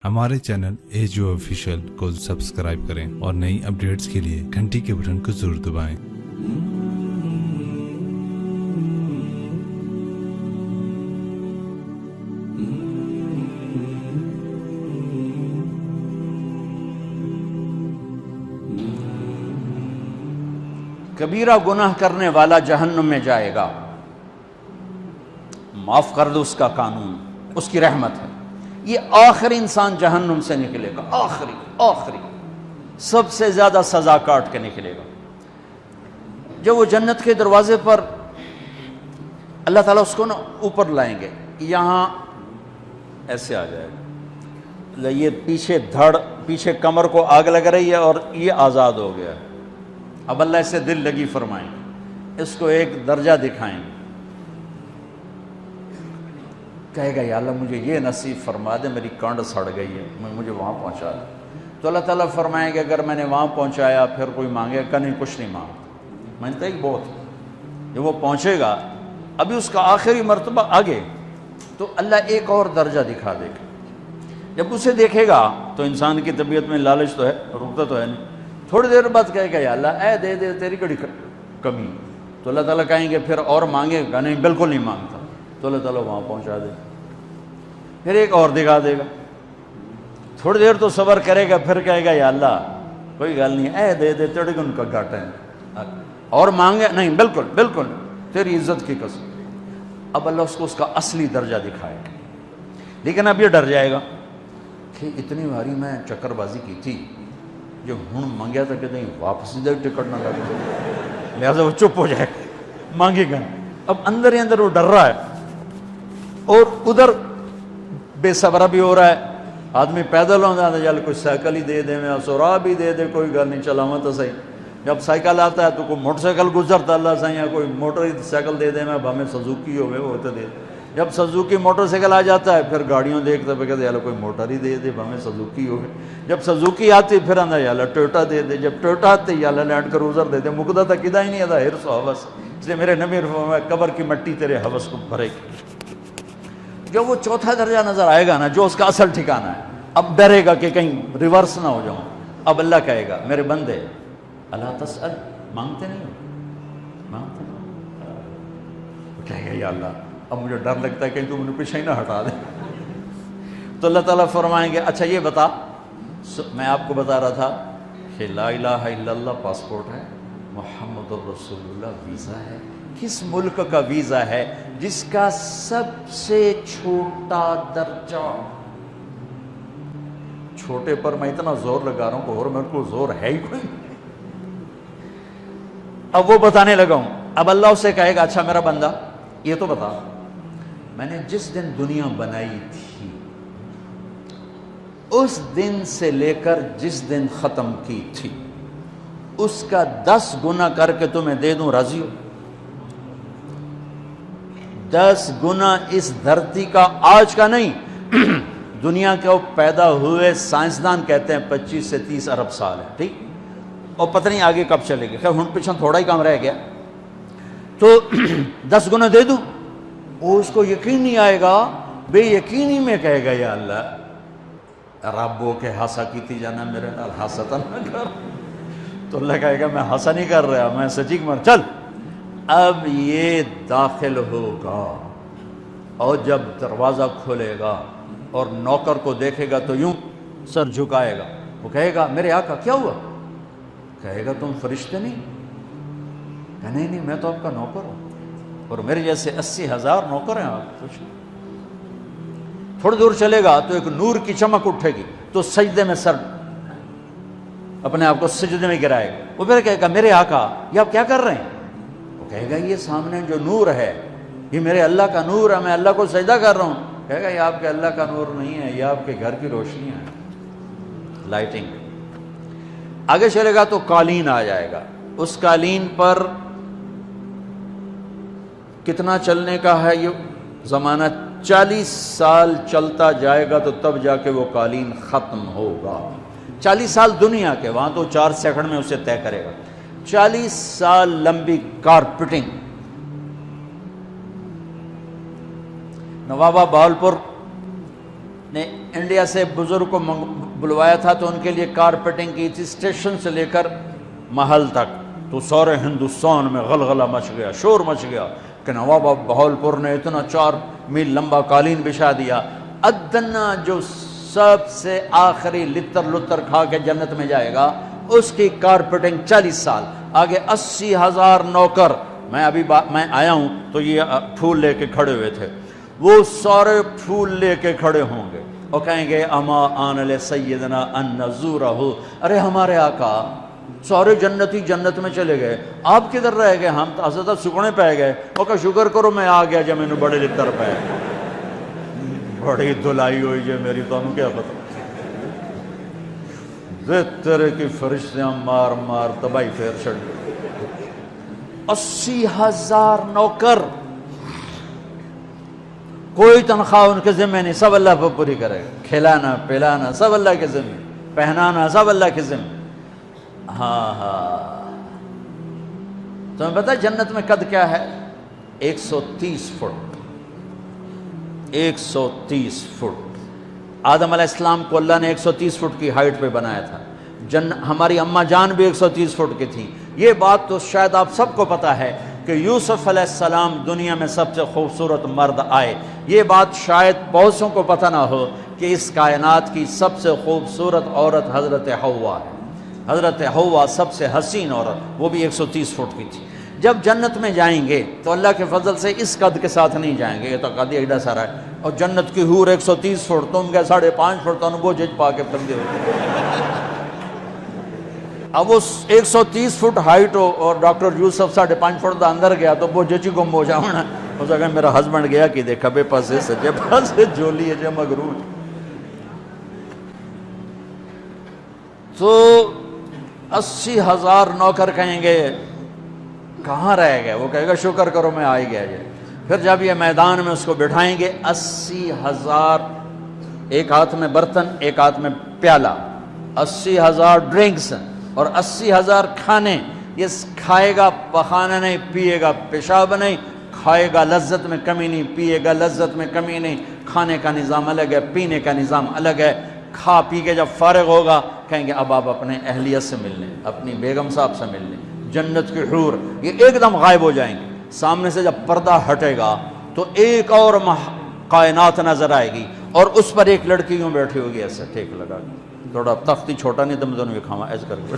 ہمارے channel AGO official کو subscribe کریں اور نئی اپڈیٹس کے لیے گھنٹی کے بٹن کو ضرور دبائیں۔ کبیرہ گناہ کرنے والا جہنم میں جائے گا، معاف کر دو اس کا قانون، اس کی رحمت ہے۔ یہ آخری انسان جہنم سے نکلے گا، آخری سب سے زیادہ سزا کاٹ کے نکلے گا۔ جب وہ جنت کے دروازے پر اللہ تعالیٰ اس کو نا اوپر لائیں گے، یہاں ایسے آ جائے گا، یہ پیچھے کمر کو آگ لگ رہی ہے اور یہ آزاد ہو گیا ہے۔ اب اللہ اسے دل لگی فرمائیں گے، اس کو ایک درجہ دکھائیں گے، کہے گا یا اللہ مجھے یہ نصیب فرما دے، میری کانڈ سڑ گئی ہے، مجھے وہاں پہنچا دے۔ تو اللہ تعالیٰ فرمائیں گے اگر میں نے وہاں پہنچایا پھر کوئی مانگے گا نہیں، کچھ نہیں مانگتا، مانگتا ہی بہت۔ جب وہ پہنچے گا ابھی اس کا آخری مرتبہ آگے، تو اللہ ایک اور درجہ دکھا دے گا۔ جب اسے دیکھے گا تو انسان کی طبیعت میں لالچ تو ہے، رکتا تو ہے نہیں، تھوڑی دیر بعد کہے گا یا اللہ اے دے دے، تیری کڑی کمی۔ تو اللہ تعالیٰ کہیں گے پھر اور مانگے گا نہیں، بالکل نہیں مانگتا، تو اللہ تعالیٰ وہاں پہنچا دے، پھر ایک اور دکھا دے گا، تھوڑی دیر تو صبر کرے گا، پھر کہے گا یا اللہ کوئی گل نہیں، اے دے دے، تیرے کو ان کا گھاٹا ہے، اور مانگے نہیں، بالکل تیری عزت کی قسم۔ اب اللہ اس کو اس کا اصلی درجہ دکھائے گا، لیکن اب یہ ڈر جائے گا کہ اتنی باری میں چکر بازی کی تھی، جو ہوں مانگیا تھا کہ نہیں واپس دے ٹکٹ نہ لگے، لہٰذا وہ چپ ہو جائے گا، مانگے گا۔ اب اندر ہی اندر وہ ڈر رہا ہے، اور ادھر بے صبرا بھی ہو رہا ہے، آدمی پیدل ہو جاتا ہے، چل کوئی سائیکل ہی دے دے، میں سورا بھی دے دے، کوئی گل نہیں، چلاواں تو صحیح۔ جب سائیکل آتا ہے تو کوئی موٹر سائیکل گزرتا اللہ صحیح ہے، کوئی موٹر سائیکل دے دے، میں ہمیں سزوکی ہوئے وہ تو دے۔ جب سزوکی موٹر سائیکل آ جاتا ہے پھر گاڑیوں دیکھتے پہ کہتے ہیں کوئی موٹر ہی دے دے، ہمیں سزوکی ہوئے۔ جب سزوکی آتی پھر آندہ یا اللہ ٹویوٹا دے دے، جب ٹویوٹا آتے یا اللہ لینڈ کروزر دے دے، مقدہ تھا کدہ ہی نہیں آتا حرص و حوث، اس لیے میرے نبی فرمایا قبر کی مٹی تیرے حوث کو بھرے گی۔ جو وہ چوتھا درجہ نظر آئے گا نا، جو اس کا اصل ٹھکانہ ہے، اب ڈرے گا کہ کہیں ریورس نہ ہو جاؤں۔ اب اللہ کہے گا میرے بندے اللہ تسأل، مانگتے نہیں ہو، مانگتے نہیں، کہے گا یا اللہ اب مجھے ڈر لگتا ہے کہ تو مجھے پیچھے ہی نہ ہٹا دے۔ تو اللہ تعالیٰ فرمائیں گے اچھا یہ بتا، میں آپ کو بتا رہا تھا کہ لا الہ الا اللہ پاسپورٹ ہے، محمد الرسول اللہ ویزا ہے۔ کس ملک کا ویزا ہے جس کا سب سے چھوٹا درجہ، چھوٹے پر میں اتنا زور لگا رہا ہوں کہ اور میرے کو زور ہے ہی کوئی، اب وہ بتانے لگا ہوں۔ اب اللہ اسے کہے گا اچھا میرا بندہ یہ تو بتا، میں نے جس دن دنیا بنائی تھی اس دن سے لے کر جس دن ختم کی تھی اس کا 10 گنا کر کے تمہیں دے دوں، راضی ہو؟ 10 گنا اس دھرتی کا، آج کا نہیں، دنیا کے پیدا ہوئے سائنسدان کہتے ہیں 25 سے 30 ارب سال ہے، ٹھیک، اور پتہ نہیں آگے کب چلے گی، خیر ہن پیچھے تھوڑا ہی کام رہ گیا، تو 10 گنا دے دوں۔ وہ اس کو یقین نہیں آئے گا، بے یقینی میں کہے گا یا اللہ ربو کے ہاسا کیتی جانا میرے نال ہاستا نہ کر۔ تو اللہ کہے گا میں ہاسا نہیں کر رہا، میں سچی مر، چل اب یہ داخل ہوگا، اور جب دروازہ کھولے گا اور نوکر کو دیکھے گا تو یوں سر جھکائے گا، وہ کہے گا میرے آقا کیا ہوا؟ کہے گا تم فرشتے نہیں؟ کہ نہیں میں تو آپ کا نوکر ہوں، اور میرے جیسے 80,000 نوکر ہیں آپ، کچھ تھوڑی دور چلے گا تو ایک نور کی چمک اٹھے گی، تو سجدے میں سر اپنے آپ کو سجدے میں گرائے گا، وہ پھر کہے گا میرے آقا یہ آپ کیا کر رہے ہیں؟ وہ کہے گا یہ سامنے جو نور ہے یہ میرے اللہ کا نور ہے، میں اللہ کو سجدہ کر رہا ہوں۔ کہے گا یہ آپ کے اللہ کا نور نہیں ہے، یہ آپ کے گھر کی روشنیاں ہیں، لائٹنگ۔ آگے چلے گا تو قالین آ جائے گا، اس قالین پر کتنا چلنے کا ہے یہ زمانہ، 40 سال چلتا جائے گا تو تب جا کے وہ قالین ختم ہوگا۔ 40 سال دنیا کے، وہاں تو 4 سیکنڈ میں اسے طے کرے گا۔ 40 سال لمبی کارپیٹنگ، نوابہ بہاولپور نے انڈیا سے بزرگ کو بلوایا تھا تو ان کے لیے کارپیٹنگ کی تھی اسٹیشن سے لے کر محل تک، تو سارے ہندوستان میں غلغلہ مچ گیا، شور مچ گیا کہ نواب بہاولپور نے اتنا 4 میل لمبا قالین بچھا دیا۔ ادنا جو سب سے آخری لتر کھا کے جنت میں جائے گا اس کی کارپیٹنگ 40 سال، آگے 80,000 نوکر، میں آیا ہوں تو یہ پھول لے کے کھڑے ہوئے تھے، وہ سارے پھول لے کے کھڑے ہوں گے اور کہیں گے اما آن لسیدنا ان نزورہ، ارے ہمارے آقا سارے جنتی جنت میں چلے گئے، آپ کدھر رہ گئے؟ ہم تو حضرت سکنے پہ گئے، وہ کہ شکر کرو میں آ گیا جب میں نے بڑے لتر پہ، بڑی دلائی ہوئی جو میری تو ہم کیا پتہ، تیرے کی فرشتیاں مار مار تباہی پھیر چھڑ گئے۔ 80,000 نوکر، کوئی تنخواہ ان کے ذمہ نہیں، سب اللہ پر پوری کرے گا، کھلانا پلانا سب اللہ کے ذمہ، پہنانا سب اللہ کے ذمہ۔ ہاں تمہیں پتہ ہے جنت میں قد کیا ہے؟ 130 فٹ، 130 فٹ۔ آدم علیہ السلام کو اللہ نے 130 فٹ کی ہائٹ پہ بنایا تھا، ہماری اماں جان بھی 130 فٹ کی تھی۔ یہ بات تو شاید آپ سب کو پتہ ہے کہ یوسف علیہ السلام دنیا میں سب سے خوبصورت مرد آئے، یہ بات شاید بہت سوں کو پتہ نہ ہو کہ اس کائنات کی سب سے خوبصورت عورت حضرت حوا ہے، حضرت حوا سب سے حسین عورت، وہ بھی 130 فٹ کی تھی۔ جب جنت میں جائیں گے تو اللہ کے فضل سے اس قد کے ساتھ نہیں جائیں گے، یہ تو قد ایڈا سارا ہے، اور جنت کی حور 130 فٹ، تم گئے 5.5 فٹ، تو وہ جج پا کے پھندے ہوئے۔ اب وہ 130 فٹ ہائٹ ہو اور ڈاکٹر یوسف 5.5 فٹ دا اندر گیا تو وہ جچی گم ہو جاؤنا، اس نے کہا میرا ہسبینڈ گیا کہ دیکھا بے پاسے سجے پاسے جولی ہے جو مغرور۔ تو 80,000 نوکر کہیں گے کہاں رہ گئے؟ وہ کہے گا شکر کرو میں آ ہی گیا جائے۔ پھر جب یہ میدان میں اس کو بٹھائیں گے، 80,000، ایک ہاتھ میں برتن ایک ہاتھ میں پیالہ، 80,000 ڈرنکس اور 80,000 کھانے، یہ کھائے گا پخانا نہیں، پیے گا پیشاب نہیں، کھائے گا لذت میں کمی نہیں، پیے گا لذت میں کمی نہیں، کھانے کا نظام الگ ہے، پینے کا نظام الگ ہے۔ کھا پی کے جب فارغ ہوگا کہیں گے اب آپ اپنے اہلیت سے مل لیں، اپنی بیگم صاحب سے مل لیں۔ جنت کی حور یہ ایک دم غائب ہو جائیں گے، سامنے سے جب پردہ ہٹے گا تو ایک اور کائنات نظر آئے گی، اور اس پر ایک لڑکی یوں بیٹھی ہوگی ایسے ٹیک لگا کے، تھوڑا تختی چھوٹا نہیں تم دونوں کھاوا ایسے کر کے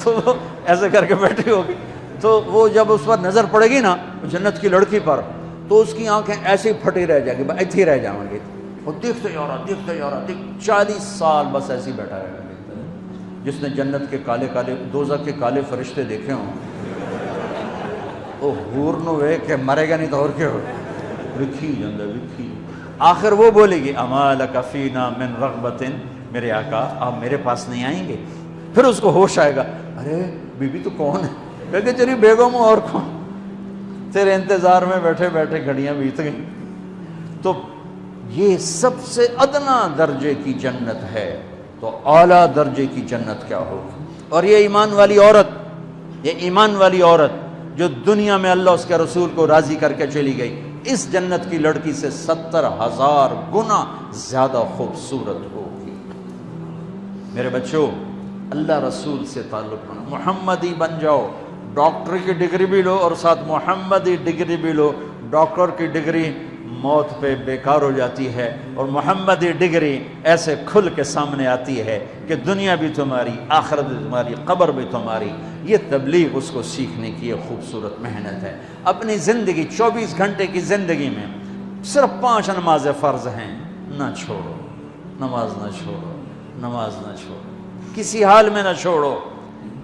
تو ایسے کر کے بیٹھی ہوگی، تو وہ جب اس پر نظر پڑے گی نا جنت کی لڑکی پر، تو اس کی آنکھیں ایسی پھٹی رہ جائیں گی، ایتھی ہی رہ جائیں گی، وہ دیکھتے جا رہا 40 سال بس ایسے ہی بیٹھا رہے گا۔ جس نے جنت کے کالے کالے دوزخ کے کالے فرشتے دیکھے ہوں وہ حور نو وے کہ مرے گا نہیں تو اور کیا ہو، وکھی جندہ وکھی۔ آخر وہ بولے گی اما لک فینا من رغبت، میرے آقا آپ میرے پاس نہیں آئیں گے؟ پھر اس کو ہوش آئے گا، ارے بی بی تو کون ہے؟ کہے گی تیری بیگم اور کون، تیرے انتظار میں بیٹھے بیٹھے گھڑیاں بیت گئیں۔ تو یہ سب سے ادنا درجے کی جنت ہے، تو اعلیٰ درجے کی جنت کیا ہوگی؟ اور یہ ایمان والی عورت، یہ ایمان والی عورت جو دنیا میں اللہ اس کے رسول کو راضی کر کے چلی گئی، اس جنت کی لڑکی سے 70,000 گنا زیادہ خوبصورت ہوگی۔ میرے بچوں، اللہ رسول سے تعلق بنا، محمدی بن جاؤ، ڈاکٹر کی ڈگری بھی لو اور ساتھ محمدی ڈگری بھی لو۔ ڈاکٹر کی ڈگری موت پہ بیکار ہو جاتی ہے، اور محمدی ڈگری ایسے کھل کے سامنے آتی ہے کہ دنیا بھی تمہاری، آخرت بھی تمہاری، قبر بھی تمہاری۔ یہ تبلیغ اس کو سیکھنے کی ایک خوبصورت محنت ہے۔ اپنی زندگی 24 گھنٹے کی زندگی میں صرف 5 نمازیں فرض ہیں، نہ چھوڑو، نماز نہ چھوڑو، نماز نہ چھوڑو، کسی حال میں نہ چھوڑو۔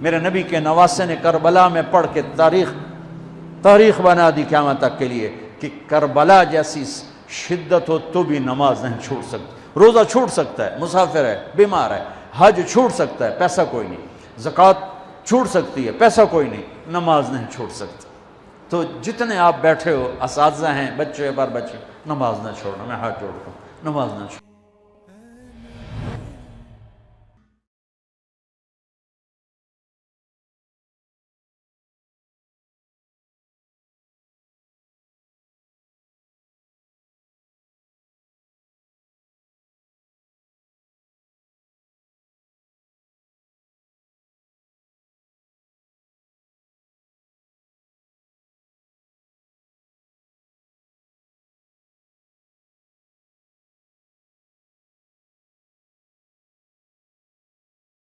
میرے نبی کے نواسے نے کربلا میں پڑھ کے تاریخ بنا دی قیامت تک کے لیے کہ کربلا جیسی شدت ہو تو بھی نماز نہیں چھوڑ سکتی۔ روزہ چھوٹ سکتا ہے، مسافر ہے، بیمار ہے، حج چھوٹ سکتا ہے، پیسہ کوئی نہیں، زکوٰۃ چھوٹ سکتی ہے، پیسہ کوئی نہیں، نماز نہیں چھوڑ سکتا۔ تو جتنے آپ بیٹھے ہو، اساتذہ ہیں، بچے بار بچے، نماز نہ چھوڑنا، میں ہاتھ جوڑتا ہوں، نماز نہ چھوڑنا۔